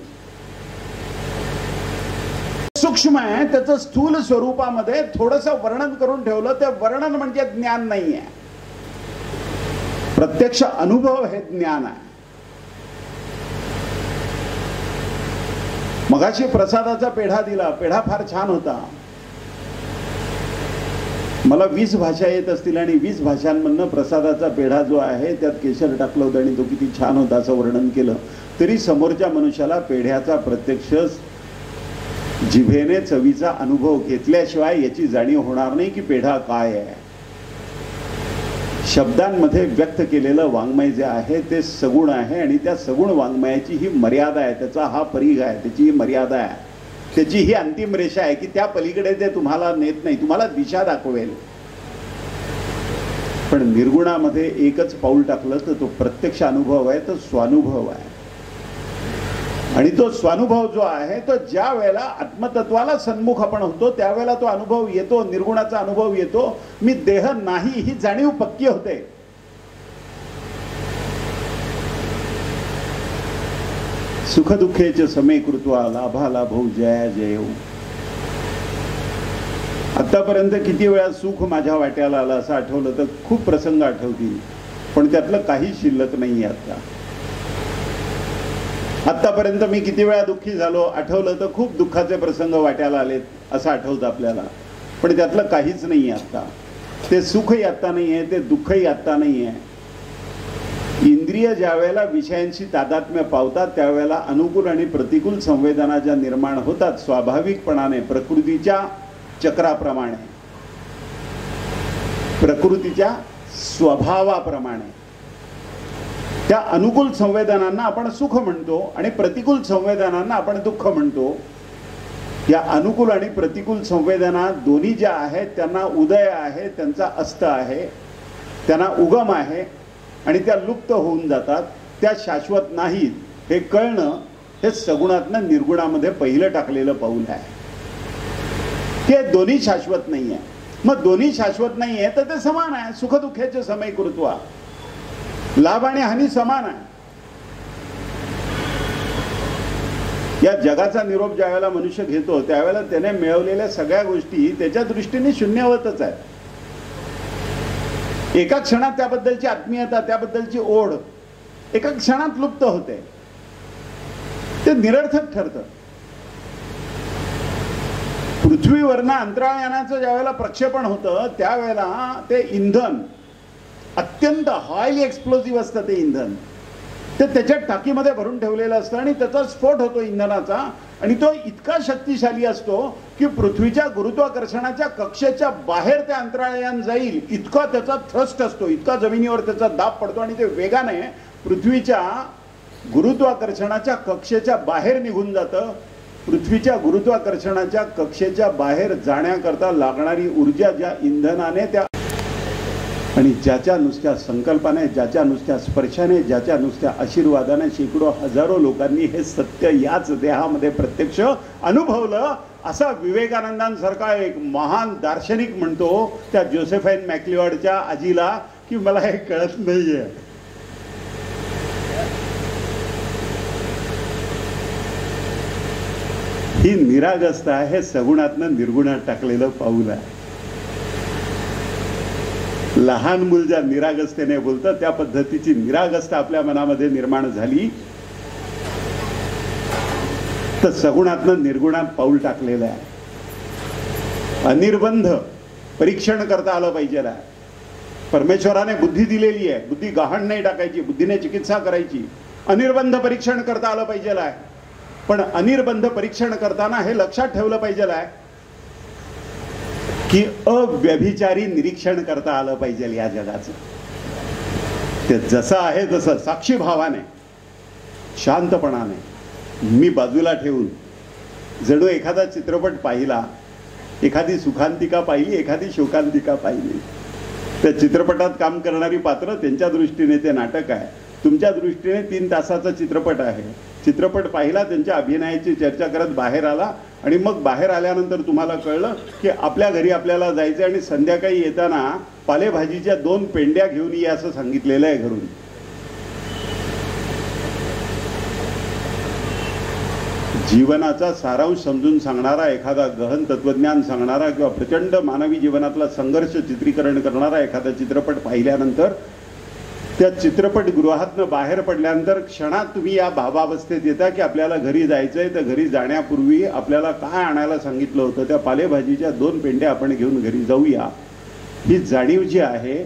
सूक्ष्म आहे, त्याचं स्थूल स्वरूपामध्ये थोडंसं वर्णन करून ठेवलं. ते वर्णन म्हणजे ज्ञान नाहीये, प्रत्यक्ष अनुभव हे ज्ञान आहे. मगाशी प्रसादाचा पेढा दिला, पेढा फार छान होता. मला 20 भाषा येत असतील आणि 20 भाषांमधनं प्रसादाचा पेढा जो आहे त्यात केशर टाकलं होतं आणि तो किती छान होता असं वर्णन केलं तरी समोरच्या मनुष्याला पेढ्याचा प्रत्यक्ष जिभेने चवीचा अनुभव घेतल्याशिवाय याची जाणीव होणार नाही की पेढा काय आहे. शब्दांमध्ये व्यक्त केलेलं वाङ्मय जे आहे ते सगुण आहे आणि त्या सगुण वाङ्मयाची ही मर्यादा आहे, त्याचा हा परीघ आहे, त्याची ही मर्यादा आहे, त्याची ही अंतिम रेषा आहे की त्या पलीकडे ते तुम्हाला नेत नाही, तुम्हाला दिशा दाखवेल. पण निर्गुणामध्ये एकच पाऊल टाकलं तर तो प्रत्यक्ष अनुभव आहे, तो स्वानुभव आहे. आणि तो स्वानुभव जो आहे तो ज्या वेळेला आत्मतत्वाला सन्मुख आपण होतो त्यावेळेला तो अनुभव येतो, निर्गुणाचा अनुभव येतो. मी देह नाही ही जाणीव पक्की होते. सुख दुःखेच समे कृत्वा लाभा लाभो जया जयौ. आतापर्यंत किती वेळा सुख माझ्या वाट्याला आलं असं आठवलं तर खूप प्रसंग आठवतील, पण त्यातलं काही शिल्लक नाही आता. आतापर्यंत मी किती वेळा दुःखी झालो आठवलं तर खूप दुःखाचे प्रसंग वाट्याला आलेत असं आठवतं आपल्याला, पण त्यातलं काहीच नाही आता. ते सुखही आता नाही आहे, ते दुःखही आता नाही आहे. इंद्रिय ज्या वेळेला विषयांशी तादात्म्य पावतात त्यावेळेला अनुकूल आणि प्रतिकूल संवेदना ज्या निर्माण होतात स्वाभाविकपणाने प्रकृतीच्या चक्राप्रमाणे, प्रकृतीच्या स्वभावाप्रमाणे, त्या अनुकूल संवेदनांना आपण सुख म्हणतो आणि प्रतिकूल संवेदनांना आपण दुःख म्हणतो. या अनुकूल आणि प्रतिकूल संवेदना दोन्ही ज्या आहेत त्यांना उदय आहे, त्यांचा अस्त आहे, त्यांना उगम आहे आणि त्या लुप्त होऊन जातात, त्या शाश्वत नाहीत. हे कळणं हे सगुणातनं निर्गुणामध्ये पहिलं टाकलेलं पाऊल आहे. ते दोन्ही शाश्वत नाही आहे. मग दोन्ही शाश्वत नाही आहे तर ते समान आहे. सुख दुःखाचे समय कृत्वा, लाभ आणि हानी समान आहे. या जगाचा निरोप ज्या वेळेला मनुष्य घेतो त्यावेळेला त्याने मिळवलेल्या सगळ्या गोष्टी त्याच्या दृष्टीने शून्यवतच आहेत. एका क्षणात त्याबद्दलची आत्मीयता, त्याबद्दलची ओढ एका क्षणात लुप्त होते, ते निरर्थक ठरतं. पृथ्वीवरनं अंतराळयानाचं ज्या वेळेला प्रक्षेपण होतं त्यावेळेला ते इंधन अत्यंत हायली एक्सप्लोसिव्ह असतं ते इंधन. ते त्याच्या टाकीमध्ये भरून ठेवलेलं असतं आणि त्याचा स्फोट होतो इंधनाचा आणि तो इतका शक्तिशाली असतो की पृथ्वीच्या गुरुत्वाकर्षणाच्या कक्षेच्या बाहेर ते अंतराळयान जाईल इतका त्याचा थ्रस्ट असतो, इतका जमिनीवर त्याचा दाब पडतो आणि ते वेगाने पृथ्वीच्या गुरुत्वाकर्षणाच्या कक्षेच्या बाहेर निघून जातं. पृथ्वीच्या गुरुत्वाकर्षणाच्या कक्षेच्या बाहेर जाण्याकरता लागणारी ऊर्जा ज्या इंधनाने त्या आणि ज्याच्या नुसत्या संकल्पाने, ज्याच्या नुसत्या स्पर्शाने, ज्याच्या नुसत्या आशीर्वादाने शेकडो हजारो लोकांनी हे सत्य याच देहामध्ये प्रत्यक्ष अनुभवलं, असा विवेकानंदांसारखा एक महान दार्शनिक म्हणतो त्या जोसेफाईन मॅक्लिऑडच्या आजीला की मला हे कळत नाहीये. ही निरागसता हे सगुणातनं निर्गुणात टाकलेलं पाऊल आहे. लहान मूल ज्या निरागसतेने बोलतं त्या पद्धतीची निरागसता आपल्या मनामध्ये निर्माण झाली तर सगुणातनं निर्गुणात पाऊल टाकलेलं आहे. अनिर्बंध परीक्षण करता आलं पाहिजे. परमेश्वराने बुद्धी दिलेली आहे, बुद्धी गहाण नाही टाकायची, बुद्धीने चिकित्सा करायची. अनिर्बंध परीक्षण करता आलं पाहिजे. पण अनिर्बंध परीक्षण करताना हे लक्षात ठेवलं पाहिजे की अव्यभिचारी निरीक्षण करता आलं पाहिजे या जगाचं. ते जसं आहे तसं साक्षी भावाने, शांतपणाने, मी बाजूला ठेवून जणू एखादा चित्रपट पाहिला, एखादी सुखांतिका पाहिली, एखादी शोकांतिका पाहिली. त्या चित्रपटात काम करणारी पात्र त्यांच्या दृष्टीने ते नाटक आहे, तुमच्या दृष्टीने 3 तासाचा चित्रपट आहे. चित्रपट पाहिला, त्यांच्या अभिनयाची चर्चा करत बाहेर आला आणि मग बाहेर आल्यानंतर तुम्हाला कळलं की आपल्या घरी आपल्याला जायचं आणि संध्याकाळी येताना पालेभाजीच्या 2 पेंड्या घेऊन ये असं सांगितलेलं आहे घरून. जीवनाचा सारांश समजून सांगणारा, एखादा गहन तत्वज्ञान सांगणारा किंवा प्रचंड मानवी जीवनातला संघर्ष चित्रीकरण करणारा एखादा चित्रपट पाहिल्यानंतर त्या चित्रपटगृहातनं बाहेर पडल्यानंतर क्षणात तुम्ही या भावावस्थेत येता की आपल्याला घरी जायचंय, तर घरी जाण्यापूर्वी आपल्याला काय आणायला सांगितलं होतं, त्या पालेभाजीच्या 2 पेंड्या आपण घेऊन घरी जाऊया. ही जाणीव जी आहे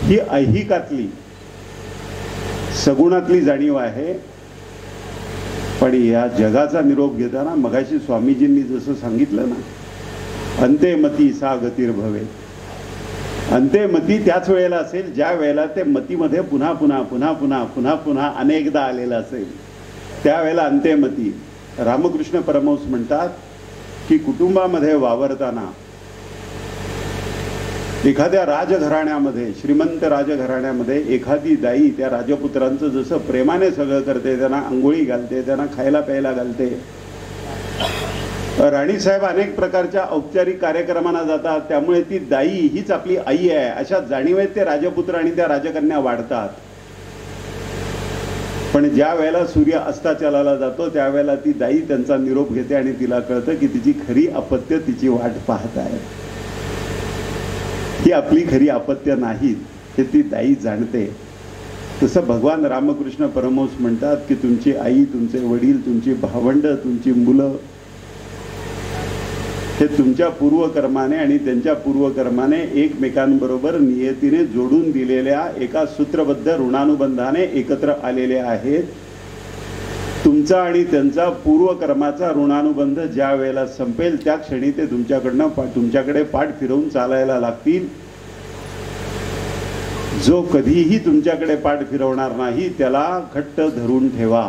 ही ऐहिकातली, सगुणातली जाणीव आहे. पण या जगाचा निरोप घेताना मगाशी स्वामीजींनी जसं सांगितलं ना, अंतेमती सा गतिर्भवे. अंतेमती त्याच वेळेला असेल ज्या वेळेला ते मतीमध्ये पुन्हा पुन्हा पुन्हा पुन्हा पुन्हा पुन्हा अनेकदा आलेलं असेल, त्यावेळेला अंतेमती. रामकृष्ण परमहंस म्हणतात की कुटुंबामध्ये वावरताना एखाद्या राजघराण्यामध्ये, श्रीमंत राजघराण्यामध्ये एखादी दाई त्या राजपुत्रांचं जसं प्रेमाने सगळं करते, त्यांना आंघोळी घालते, त्यांना खायला प्यायला घालते. राणीसाहेब अनेक प्रकारच्या औपचारिक कार्यक्रमांना जातात, त्यामुळे ती दाई हीच आपली आई आहे अशा जाणीवेत ते राजपुत्र आणि त्या राजकन्या वाढतात. पण ज्या वेळेला सूर्य अस्ताचलाला जातो त्यावेळेला ती दाई त्यांचा निरोप घेते आणि तिला कळतं की तिची खरी अपत्य तिची वाट पाहत आहे. ही आपली खरी अपत्य नाहीत हे ती दाई जाणते. तसं भगवान रामकृष्ण परमहंस म्हणतात की तुमची आई, तुमचे वडील, तुमची भावंड, तुमची मुलं हे तुमच्या पूर्वकर्माने आणि त्यांच्या पूर्वकर्माने एकमेकांबरोबर नियतीने जोडून दिलेल्या एका सूत्रबद्ध ऋणानुबंधाने एकत्र आलेले आहेत. तुमचा आणि त्यांचा पूर्वकर्माचा ऋणानुबंध ज्या वेळेला संपेल त्या क्षणी ते तुमच्याकडे पाठ फिरवून चालायला लागतील. जो कधीही तुमच्याकडे पाठ फिरवणार नाही त्याला घट्ट धरून ठेवा.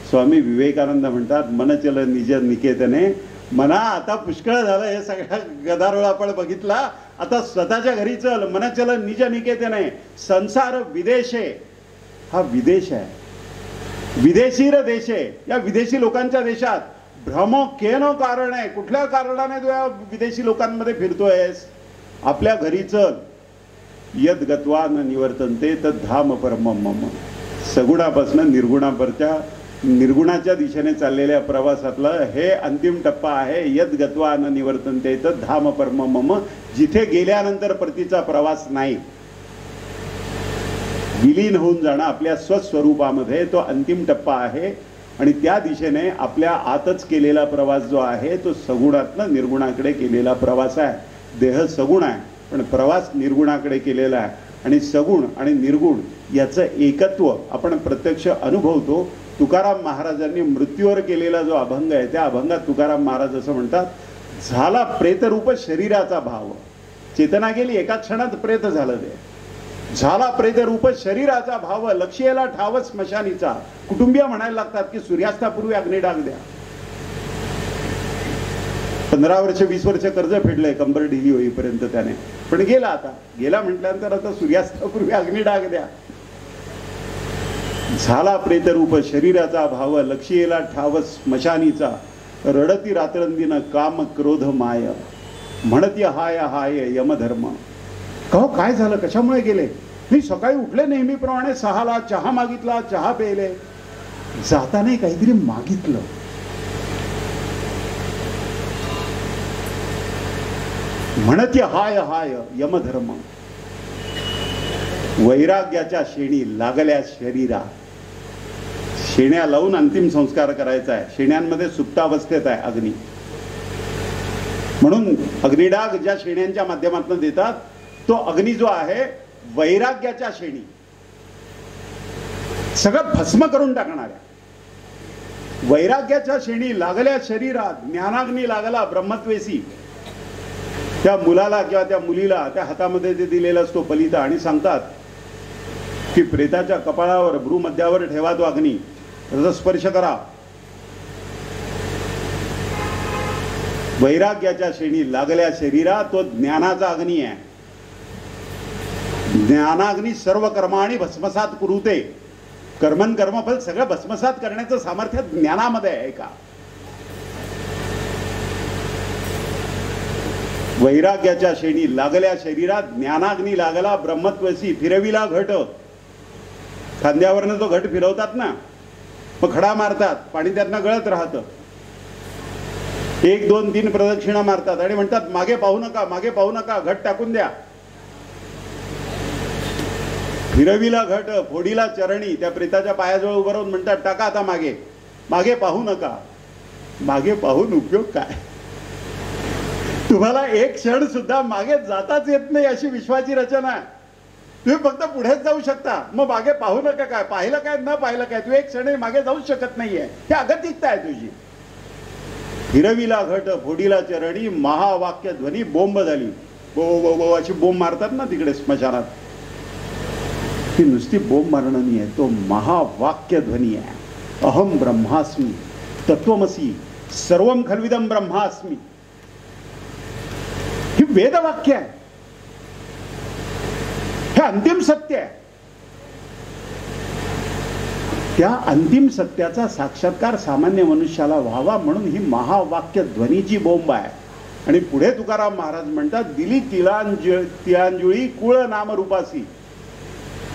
स्वामी विवेकानंद म्हणतात, मनचल निज निकेतने. मना आता पुष्कळ झालं, हे सगळ्या गदारोळ आपण बघितला. आता स्वतःच्या घरी चल. मनचल निज निकेतने. संसार विदेशे, हा विदेश आहे, विदेशीर देशे. या विदेशी लोकांच्या देशात भ्रमो केनो कारण आहे. कुठल्या कारणाने तू या विदेशी लोकांमध्ये फिरतोयस? आपल्या घरी चल. यद गत्वा न निवर्तन्ते तद धाम परमम मम. सगुणापासून निर्गुणाच्या दिशेने चाललेल्या प्रवासातला हे अंतिम टप्पा आहे. यद गत्वा न निवर्तन्ते तद धाम परमम मम. जिथे गेल्यानंतर परतीचा प्रवास नाही, विलीन होऊन जाणं आपल्या स्वस्वरूपामध्ये, तो अंतिम टप्पा आहे. आणि त्या दिशेने आपल्या आतच केलेला प्रवास जो आहे तो सगुणातनं निर्गुणाकडे केलेला प्रवास आहे. देह सगुण आहे पण प्रवास निर्गुणाकडे केलेला आहे. आणि सगुण आणि निर्गुण याचं एकत्व आपण प्रत्यक्ष अनुभवतो. तुकाराम महाराजांनी मृत्यूवर केलेला जो अभंग आहे त्या अभंगात तुकाराम महाराज असं म्हणतात, झाला प्रेतरूप शरीराचा भाव. चेतना गेली, एका क्षणात प्रेत झालं ते. झाला प्रेतरूप शरीराचा भाव, लक्ष्येला ठाव स्मशानीचा. कुटुंबीय म्हणायला लागतात की सूर्यास्तापूर्वी अग्निडाग द्या. 15 वर्ष 20 वर्ष कर्ज फेडलंय कंबर ढिली होईपर्यंत त्याने, पण गेला. आता गेला म्हटल्यानंतर आता सूर्यास्तापूर्वी अग्निडाग द्या. झाला प्रेतरूप शरीराचा भाव, लक्ष्येला ठाव स्मशानीचा. रडती रात्रंदिन काम क्रोध माय, म्हणती हाय हाय यमधर्म. कहो काय झालं, कशामुळे गेले? मी सकाळी उठले नेहमीप्रमाणे 6ला, चहा मागितला, चहा प्यायले. जाताना काहीतरी मागितलं. म्हणती हाय हाय यमधर्म. वैराग्याच्या शेणी लागल्या शरीरा. शेण्या लावून अंतिम संस्कार करायचा आहे. शेण्यांमध्ये सुप्तावस्थेत आहे अग्नी, म्हणून अग्निडाग ज्या शेण्यांच्या माध्यमातून देतात तो अग्नी जो आहे वैराग्याच्या शेणी, सगळं भस्म करून टाकणाऱ्या. वैराग्याच्या शेणी लागल्या शरीरात, ज्ञानाग्नी लागला ब्रह्मत्वेसी. त्या मुलाला किंवा त्या मुलीला त्या हातामध्ये ते दिलेला असतो पलिता, आणि सांगतात की प्रेताच्या कपाळावर भ्रूमध्यावर ठेवा तो अग्नी, त्याचा स्पर्श करा. वैराग्याच्या शेणी लागल्या शरीरात तो ज्ञानाचा अग्नी आहे. ज्ञानाग्नी सर्व कर्माणी भस्मसात कुरुते. कर्मन कर्मफल सगळं भस्मसात करण्याचं सामर्थ्य ज्ञानामध्ये आहे का? वैराग्याच्या शेणी लागल्या शरीरात, ज्ञानाग्नी लागला ब्रह्मत्वसी. फिरविला घट. खांद्यावरनं तो घट फिरवतात ना, मग खडा मारतात, पाणी त्यातनं गळत राहतं. 1 2 3 प्रदक्षिणा मारतात आणि म्हणतात मागे पाहू नका, मागे पाहू नका, घट टाकून द्या. फिरविला घट फोडीला चरणी. त्या प्रेताच्या पायाजवळ उभं राहून म्हणतात टाका आता मागे, मागे पाहू नका. मागे पाहून उपयोग काय? तुम्हाला एक क्षण सुद्धा मागे जाताच येत नाही अशी विश्वाची रचना आहे. तुम्ही फक्त पुढेच जाऊ शकता, मग मागे पाहू नका. काय पाहिलं काय न पाहिलं काय, तू एक क्षण मागे जाऊ शकत नाहीये. ही अगतिकता आहे तुझी. फिरविला घट फोडीला चरणी, महावाक्य ध्वनी बोंब झाली. बो बो बो अशी बोंब मारतात ना तिकडे स्मशानात, ती नुसती बोंब मारणं नाही आहे, तो महावाक्य ध्वनी आहे. अहम ब्रह्मास्मी तत्वमसी सर्वम खल्विदम ब्रह्मास्मी. ही वेदवाक्य आहे, हे अंतिम सत्य आहे. त्या अंतिम सत्याचा साक्षात्कार सामान्य मनुष्याला व्हावा म्हणून ही महावाक्य ध्वनीची बोंब आहे. आणि पुढे तुकाराम महाराज म्हणतात, दिली तिलांजळी कुळ नामरूपासी.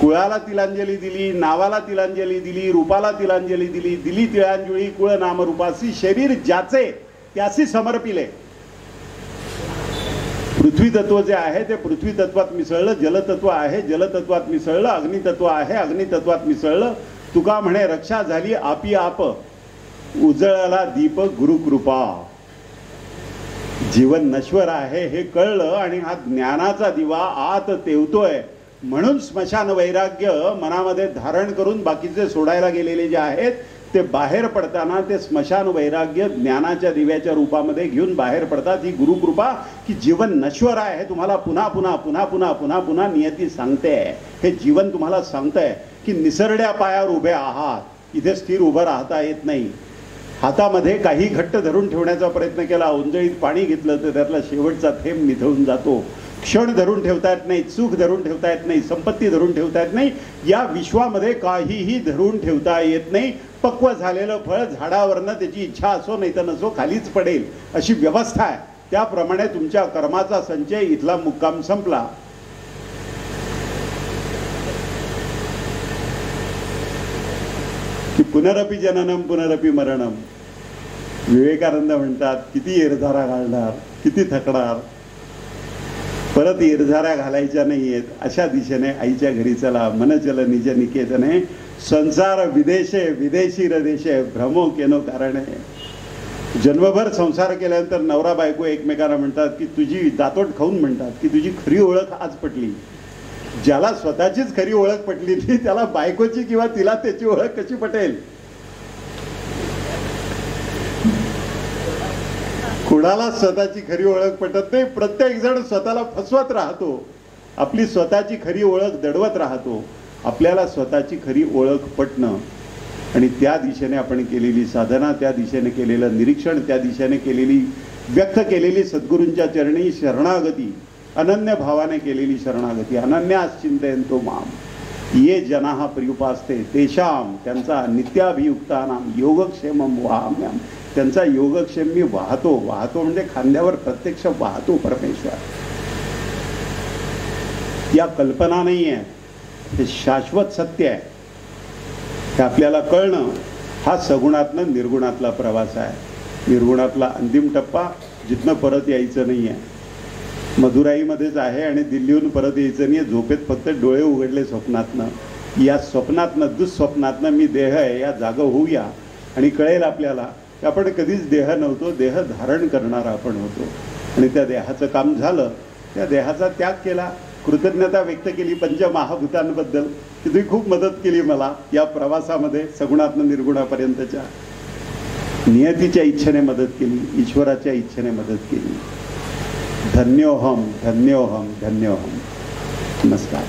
कुळाला तिलांजली दिली, नावाला तिलांजली दिली, रूपाला तिलांजली दिली. दिली तिलांजळी कुळ नामरूपासी. शरीर ज्याचे त्यासी समर्पिले. पृथ्वी तत्व जे आहे ते पृथ्वी तत्वात मिसळलं. जलतत्व आहे जलतत्वात मिसळलं. अग्नितत्व आहे अग्नितत्वात मिसळलं. तुका म्हणे रक्षा झाली आपी आप, उजळला दीप गुरुकृपा. जीवन नश्वर आहे हे कळलं आणि हा ज्ञानाचा दिवा आत तेवतोय म्हणून स्मशान वैराग्य मनामध्ये धारण करून बाकीचे सोडायला गेलेले जे आहेत ते बाहेर पडताना ते स्मशान वैराग्य ज्ञानाच्या दिव्याच्या रूपामध्ये घेऊन बाहेर पडतात. ही गुरुकृपा की जीवन नश्वर आहे हे तुम्हाला पुन्हा पुन्हा पुन्हा पुन्हा पुन्हा पुन्हा नियती सांगते. हे जीवन तुम्हाला सांगतंय की निसरड्या पायावर उभे आहात, इथे स्थिर उभं राहता येत नाही. हातामध्ये काही घट्ट धरून ठेवण्याचा प्रयत्न केला, उंजळीत पाणी घेतलं तर त्यातला शेवटचा थेंब निथळून जातो. क्षण धरून ठेवता येत नाही, सुख धरून ठेवता येत नाही, संपत्ती धरून ठेवता येत नाही. या विश्वामध्ये काहीही धरून ठेवता येत नाही. पक्व झालेलं फळ झाडावरनं त्याची इच्छा असो नाही तर नसो खालीच पडेल अशी व्यवस्था आहे. त्याप्रमाणे तुमच्या कर्माचा संचय इथला मुक्काम संपला. की पुनरपि जननम पुनरपि मरणम. विवेकानंद म्हणतात किती इरधारा घालणार, किती थकणार, परत इरधारा घालायच्या नाहीयेत. अशा दिशेने आईच्या घरी चला. मनचल निज निकेतने संसार विदेशे विदेशी रदेशे भ्रमो केनो कारणे. जन्मभर संसार केल्यानंतर नवरा बायको एकमेकांना म्हणतात की तुझी दातोट खाऊन म्हणतात की तुझी खरी ओळख आज पटली ज्याला स्वतःचीच खरी ओळख पटली नाही त्याला बायकोची किंवा तिला त्याची ओळख कशी पटेल? कुणाला स्वतःची खरी ओळख पटत नाही. प्रत्येक जण स्वतःला फसवत राहतो, आपली स्वतःची खरी ओळख दडवत राहतो. आपल्याला स्वतःची खरी ओळख पटणं आणि त्या दिशेने आपण केलेली साधना, त्या दिशेने केलेलं निरीक्षण, त्या दिशेने केलेली व्यक्त केलेली सद्गुरूंच्या चरणी शरणागती, अनन्य भावाने केलेली शरणागती, अनन्यास चिंतयन्तो माम ये जनाः पर्युपास्ते तेषाम, त्यांचा नित्याभियुक्तानाम योगक्षेमम वहाम्यहम्, त्यांचा योगक्षेम मी वाहतो. वाहतो म्हणजे खांद्यावर प्रत्यक्ष वाहतो परमेश्वर. या कल्पना नाही आहे, हे शाश्वत सत्य आहे. हे आपल्याला कळणं हा सगुणातनं निर्गुणातला प्रवास आहे. निर्गुणातला अंतिम टप्पा जिथनं परत यायचं नाही आहे. मदुराईमध्येच आहे आणि दिल्लीहून परत यायचं नाही. झोपेत फक्त डोळे उघडले स्वप्नातनं. या स्वप्नातनं, दुःस्वप्नातनं मी देह आहे या जागा होऊया आणि कळेल आपल्याला की आपण कधीच देह नव्हतो, देह धारण करणारा आपण होतो. आणि त्या देहाचं काम झालं, त्या देहाचा त्याग केला, कृतज्ञता व्यक्त केली पंचमहाभूतांबद्दल की तुम्ही खूप मदत केली मला या प्रवासामध्ये, सगुणातनं निर्गुणापर्यंतच्या. नियतीच्या इच्छेने मदत केली, ईश्वराच्या इच्छेने मदत केली. धन्योहम धन्योहम धन्योहम. नमस्कार.